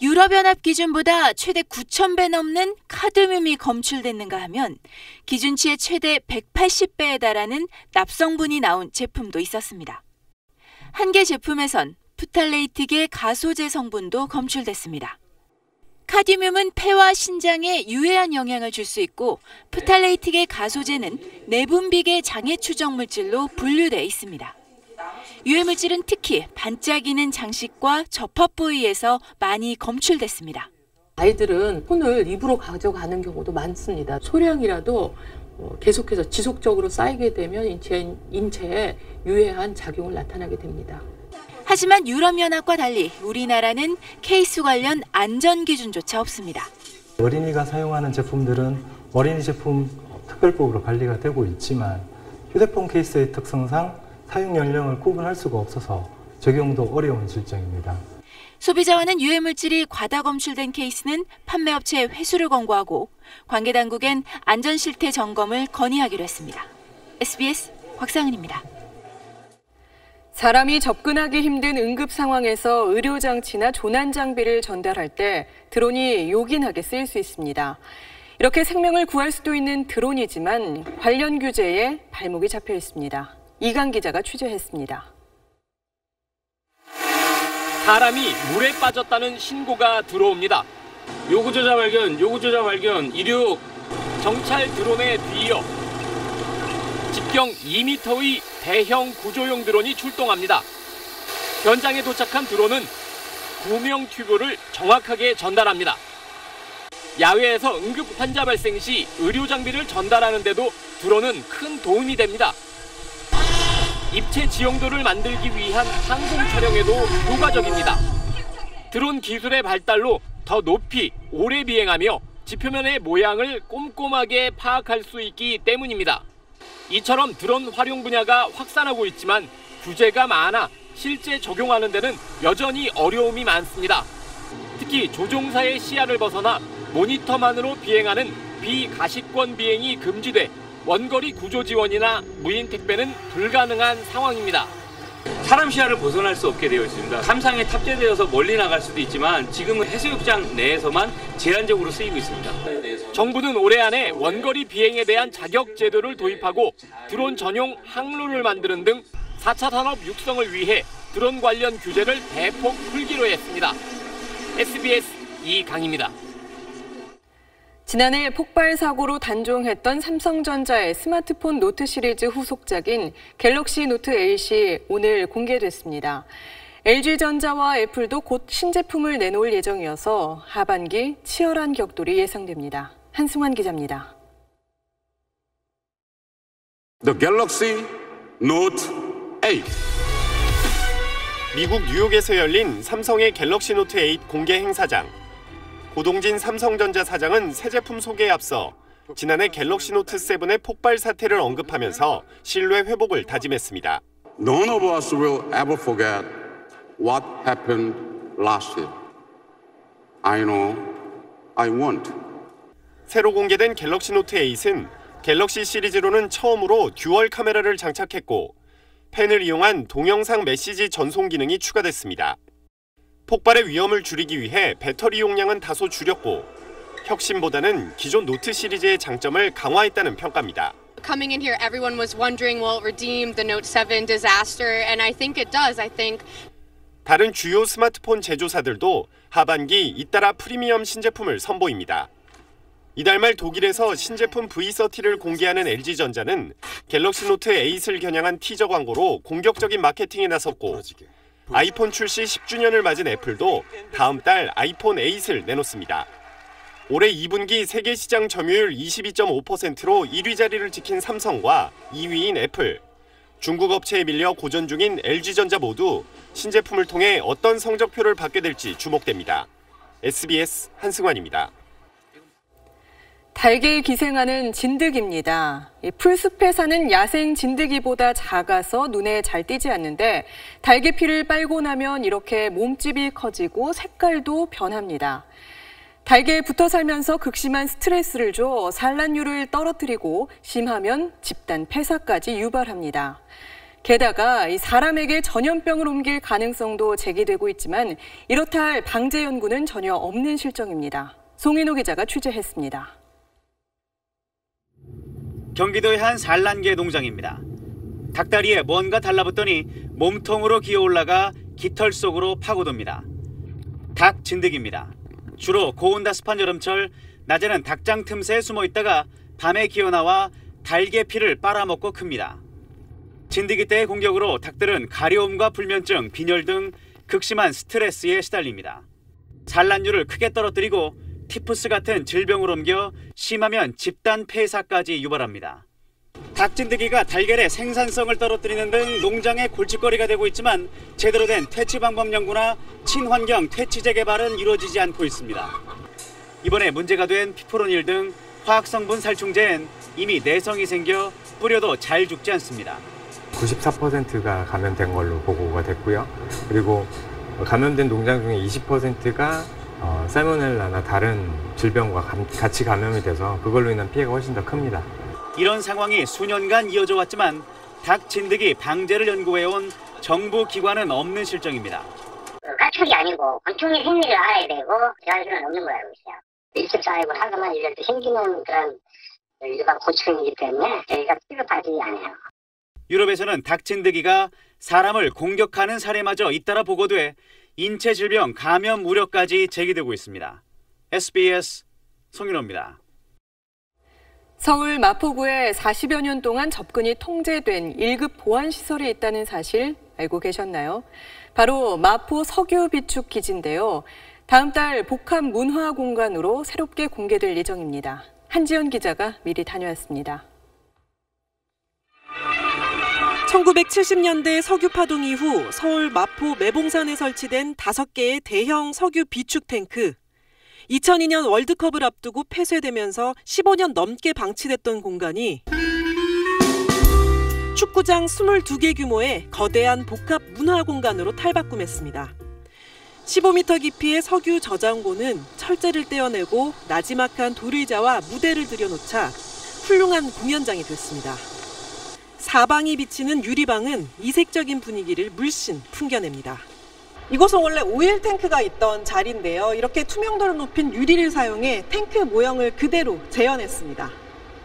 유럽연합 기준보다 최대 9,000배 넘는 카드뮴이 검출됐는가 하면 기준치의 최대 180배에 달하는 납성분이 나온 제품도 있었습니다. 한 개 제품에선 프탈레이트계 가소제 성분도 검출됐습니다. 카드뮴은 폐와 신장에 유해한 영향을 줄 수 있고 프탈레이트계 가소제는 내분비계 장애 추정 물질로 분류돼 있습니다. 유해물질은 특히 반짝이는 장식과 접합 부위에서 많이 검출됐습니다. 아이들은 폰을 입으로 가져가는 경우도 많습니다. 소량이라도 계속해서 지속적으로 쌓이게 되면 인체에 유해한 작용을 나타나게 됩니다. 하지만 유럽연합과 달리 우리나라는 케이스 관련 안전기준조차 없습니다. 어린이가 사용하는 제품들은 어린이 제품 특별법으로 관리가 되고 있지만 휴대폰 케이스의 특성상 사용 연령을 구분할 수가 없어서 적용도 어려운 실정입니다. 소비자원은 유해물질이 과다 검출된 케이스는 판매업체에 회수를 권고하고 관계당국엔 안전실태 점검을 건의하기로 했습니다. SBS 곽상은입니다. 사람이 접근하기 힘든 응급 상황에서 의료장치나 조난장비를 전달할 때 드론이 요긴하게 쓰일 수 있습니다. 이렇게 생명을 구할 수도 있는 드론이지만 관련 규제에 발목이 잡혀 있습니다. 이강 기자가 취재했습니다. 사람이 물에 빠졌다는 신고가 들어옵니다. 요구조자 발견, 116. 경찰 드론에 뒤이어 직경 2m의 대형 구조용 드론이 출동합니다. 현장에 도착한 드론은 구명 튜브를 정확하게 전달합니다. 야외에서 응급 환자 발생 시 의료 장비를 전달하는 데도 드론은 큰 도움이 됩니다. 입체 지형도를 만들기 위한 항공 촬영에도 효과적입니다. 드론 기술의 발달로 더 높이 오래 비행하며 지표면의 모양을 꼼꼼하게 파악할 수 있기 때문입니다. 이처럼 드론 활용 분야가 확산하고 있지만 규제가 많아 실제 적용하는 데는 여전히 어려움이 많습니다. 특히 조종사의 시야를 벗어나 모니터만으로 비행하는 비가시권 비행이 금지돼 원거리 구조 지원이나 무인 택배는 불가능한 상황입니다. 사람 시야를 벗어날 수 없게 되어 있습니다. 함상에 탑재되어서 멀리 나갈 수도 있지만 지금은 해수욕장 내에서만 제한적으로 쓰이고 있습니다. 정부는 올해 안에 원거리 비행에 대한 자격 제도를 도입하고 드론 전용 항로를 만드는 등 4차 산업 육성을 위해 드론 관련 규제를 대폭 풀기로 했습니다. SBS 이강입니다. 지난해 폭발 사고로 단종했던 삼성전자의 스마트폰 노트 시리즈 후속작인 갤럭시 노트 8이 오늘 공개됐습니다. LG전자와 애플도 곧 신제품을 내놓을 예정이어서 하반기 치열한 격돌이 예상됩니다. 한승환 기자입니다. The Galaxy Note 8. 미국 뉴욕에서 열린 삼성의 갤럭시 노트 8 공개 행사장. 고동진 삼성전자 사장은 새 제품 소개에 앞서 지난해 갤럭시 노트 7의 폭발 사태를 언급하면서 신뢰 회복을 다짐했습니다. None of us will ever forget what happened last year. I know I won't. 새로 공개된 갤럭시 노트 8은 갤럭시 시리즈로는 처음으로 듀얼 카메라를 장착했고 펜을 이용한 동영상 메시지 전송 기능이 추가됐습니다. 폭발의 위험을 줄이기 위해 배터리 용량은 다소 줄였고 혁신보다는 기존 노트 시리즈의 장점을 강화했다는 평가입니다. Coming in here, everyone was wondering, will it redeem the Note 7 disaster? And I think it does. I think. 다른 주요 스마트폰 제조사들도 하반기 잇따라 프리미엄 신제품을 선보입니다. 이달 말 독일에서 신제품 V30를 공개하는 LG전자는 갤럭시 노트 8을 겨냥한 티저 광고로 공격적인 마케팅에 나섰고 아이폰 출시 10주년을 맞은 애플도 다음 달 아이폰 8을 내놓습니다. 올해 2분기 세계 시장 점유율 22.5%로 1위 자리를 지킨 삼성과 2위인 애플, 중국 업체에 밀려 고전 중인 LG전자 모두 신제품을 통해 어떤 성적표를 받게 될지 주목됩니다. SBS 한승환입니다. 달걀 기생하는 진드기입니다. 풀숲에 사는 야생 진드기보다 작아서 눈에 잘 띄지 않는데 달걀피를 빨고 나면 이렇게 몸집이 커지고 색깔도 변합니다. 달걀에 붙어 살면서 극심한 스트레스를 줘 산란율을 떨어뜨리고 심하면 집단 폐사까지 유발합니다. 게다가 사람에게 전염병을 옮길 가능성도 제기되고 있지만 이렇다 할 방제 연구는 전혀 없는 실정입니다. 송인호 기자가 취재했습니다. 경기도의 한 산란개 농장입니다. 닭다리에 뭔가 달라붙더니 몸통으로 기어 올라가 깃털 속으로 파고듭니다. 닭 진드기입니다. 주로 고온다습한 여름철 낮에는 닭장 틈새에 숨어 있다가 밤에 기어 나와 달걀 피를 빨아먹고 큽니다. 진드기 때의 공격으로 닭들은 가려움과 불면증, 빈혈 등 극심한 스트레스에 시달립니다. 산란율을 크게 떨어뜨리고 티푸스 같은 질병을 옮겨 심하면 집단 폐사까지 유발합니다. 닭진드기가 달걀의 생산성을 떨어뜨리는 등 농장의 골칫거리가 되고 있지만 제대로 된 퇴치 방법 연구나 친환경 퇴치제 개발은 이루어지지 않고 있습니다. 이번에 문제가 된 피프로닐 등 화학성분 살충제엔 이미 내성이 생겨 뿌려도 잘 죽지 않습니다. 94%가 감염된 걸로 보고가 됐고요. 그리고 감염된 농장 중에 20%가 살모넬라나 다른 질병과 같이 감염이 돼서 그걸로 인한 피해가 훨씬 더 큽니다. 이런 상황이 수년간 이어져 왔지만 닭 진드기 방제를 연구해온 정부 기관은 없는 실정입니다. 가축이 아니고 곤충의 생리를 알아야 되고 대할 수는 없는 걸 알고 있어요. 일찍 쌓이고 하거나 이럴 때 생기는 그런 일반 곤충이기 때문에 저희가 취급하지 않아요. 유럽에서는 닭 진드기가 사람을 공격하는 사례마저 잇따라 보고돼 인체 질병 감염 우려까지 제기되고 있습니다. SBS 송윤호입니다. 서울 마포구에 40여 년 동안 접근이 통제된 1급 보안시설이 있다는 사실 알고 계셨나요? 바로 마포 석유 비축 기지인데요. 다음 달 복합 문화 공간으로 새롭게 공개될 예정입니다. 한지연 기자가 미리 다녀왔습니다. 1970년대 석유 파동 이후 서울 마포 매봉산에 설치된 5개의 대형 석유 비축 탱크. 2002년 월드컵을 앞두고 폐쇄되면서 15년 넘게 방치됐던 공간이 축구장 22개 규모의 거대한 복합 문화 공간으로 탈바꿈했습니다. 15m 깊이의 석유 저장고는 철제를 떼어내고 나지막한 돌의자와 무대를 들여놓자 훌륭한 공연장이 됐습니다. 사방이 비치는 유리방은 이색적인 분위기를 물씬 풍겨냅니다. 이곳은 원래 오일 탱크가 있던 자리인데요. 이렇게 투명도를 높인 유리를 사용해 탱크 모형을 그대로 재현했습니다.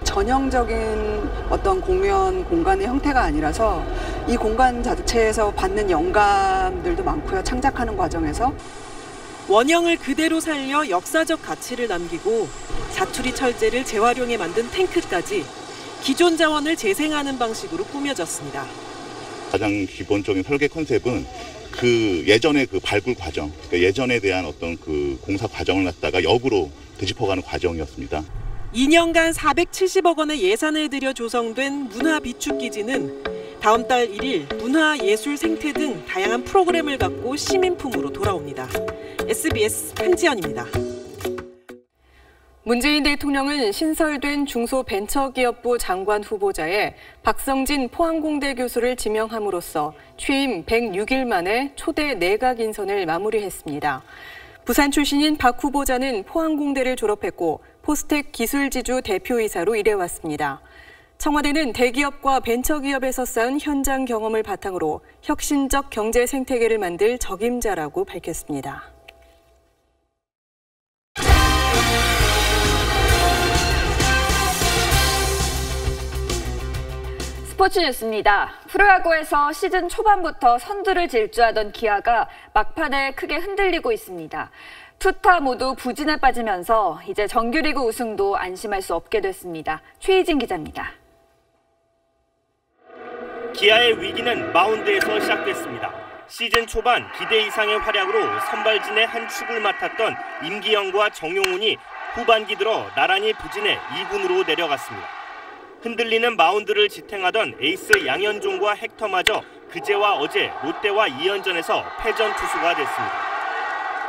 전형적인 어떤 공연 공간의 형태가 아니라서 이 공간 자체에서 받는 영감들도 많고요. 창작하는 과정에서. 원형을 그대로 살려 역사적 가치를 남기고 자투리 철제를 재활용해 만든 탱크까지 기존 자원을 재생하는 방식으로 꾸며졌습니다. 가장 기본적인 설계 컨셉은 그 예전의 그 발굴 과정, 그러니까 예전에 대한 어떤 그 공사 과정을 갖다가 역으로 되짚어가는 과정이었습니다. 2년간 470억 원의 예산을 들여 조성된 문화비축기지는 다음 달 1일 문화, 예술, 생태 등 다양한 프로그램을 갖고 시민품으로 돌아옵니다. SBS 한지연입니다. 문재인 대통령은 신설된 중소벤처기업부 장관 후보자에 박성진 포항공대 교수를 지명함으로써 취임 106일 만에 초대 내각 인선을 마무리했습니다. 부산 출신인 박 후보자는 포항공대를 졸업했고 포스텍 기술지주 대표이사로 일해왔습니다. 청와대는 대기업과 벤처기업에서 쌓은 현장 경험을 바탕으로 혁신적 경제 생태계를 만들 적임자라고 밝혔습니다. 스포츠 뉴스입니다. 프로야구에서 시즌 초반부터 선두를 질주하던 기아가 막판에 크게 흔들리고 있습니다. 투타 모두 부진에 빠지면서 이제 정규리그 우승도 안심할 수 없게 됐습니다. 최희진 기자입니다. 기아의 위기는 마운드에서 시작됐습니다. 시즌 초반 기대 이상의 활약으로 선발진의 한 축을 맡았던 임기영과 정용훈이 후반기 들어 나란히 부진해 2군으로 내려갔습니다. 흔들리는 마운드를 지탱하던 에이스 양현종과 헥터마저 그제와 어제 롯데와 2연전에서 패전 투수가 됐습니다.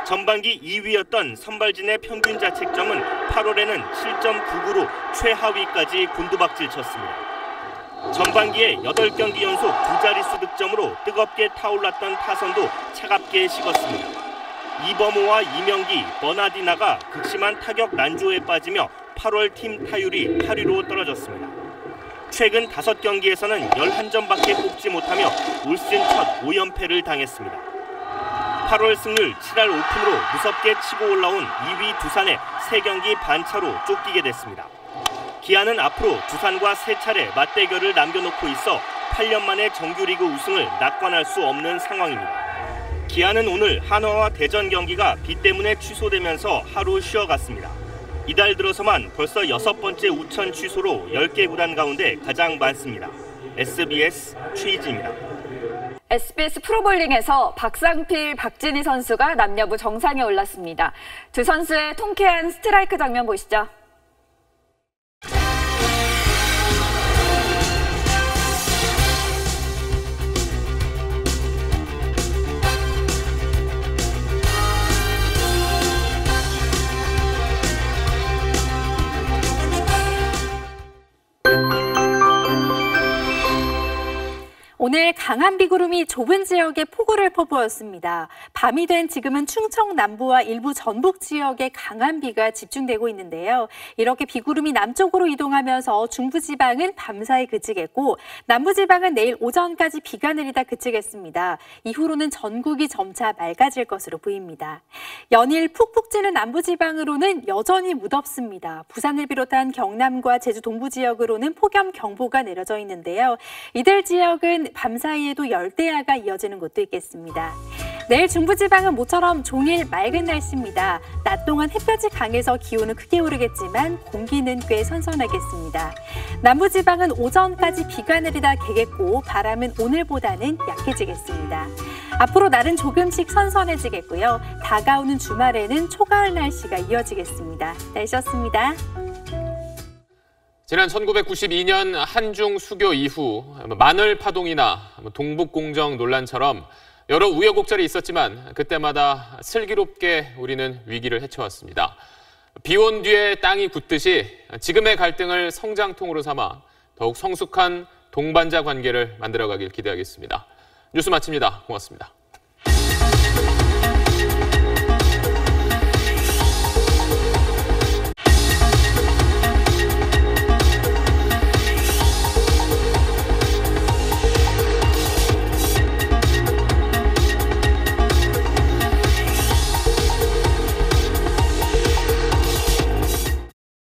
전반기 2위였던 선발진의 평균 자책점은 8월에는 7.99로 최하위까지 곤두박질 쳤습니다. 전반기에 8경기 연속 2자릿수 득점으로 뜨겁게 타올랐던 타선도 차갑게 식었습니다. 이범호와 이명기, 버나디나가 극심한 타격 난조에 빠지며 8월 팀 타율이 8위로 떨어졌습니다. 최근 5경기에서는 11점밖에 뽑지 못하며 올 시즌 첫 5연패를 당했습니다. 8월 승률 7할 5푼으로 무섭게 치고 올라온 2위 두산에 3경기 반차로 쫓기게 됐습니다. 기아는 앞으로 두산과 3차례 맞대결을 남겨놓고 있어 8년 만에 정규리그 우승을 낙관할 수 없는 상황입니다. 기아는 오늘 한화와 대전 경기가 비 때문에 취소되면서 하루 쉬어갔습니다. 이달 들어서만 벌써 6번째 우천 취소로 10개 구단 가운데 가장 많습니다. SBS 최희진입니다. SBS 프로볼링에서 박상필, 박진희 선수가 남녀부 정상에 올랐습니다. 두 선수의 통쾌한 스트라이크 장면 보시죠. 오늘 강한 비구름이 좁은 지역에 폭우를 퍼부었습니다. 밤이 된 지금은 충청 남부와 일부 전북 지역에 강한 비가 집중되고 있는데요. 이렇게 비구름이 남쪽으로 이동하면서 중부지방은 밤사이 그치겠고 남부지방은 내일 오전까지 비가 내리다 그치겠습니다. 이후로는 전국이 점차 맑아질 것으로 보입니다. 연일 푹푹 찌는 남부지방으로는 여전히 무덥습니다. 부산을 비롯한 경남과 제주 동부 지역으로는 폭염경보가 내려져 있는데요. 이들 지역은 밤사이에도 열대야가 이어지는 곳도 있겠습니다. 내일 중부지방은 모처럼 종일 맑은 날씨입니다. 낮 동안 햇볕이 강해서 기온은 크게 오르겠지만 공기는 꽤 선선하겠습니다. 남부지방은 오전까지 비가 내리다 개겠고 바람은 오늘보다는 약해지겠습니다. 앞으로 날은 조금씩 선선해지겠고요. 다가오는 주말에는 초가을 날씨가 이어지겠습니다. 날씨였습니다. 지난 1992년 한중 수교 이후 마늘 파동이나 동북공정 논란처럼 여러 우여곡절이 있었지만 그때마다 슬기롭게 우리는 위기를 헤쳐왔습니다. 비온 뒤에 땅이 굳듯이 지금의 갈등을 성장통으로 삼아 더욱 성숙한 동반자 관계를 만들어가길 기대하겠습니다. 뉴스 마칩니다. 고맙습니다.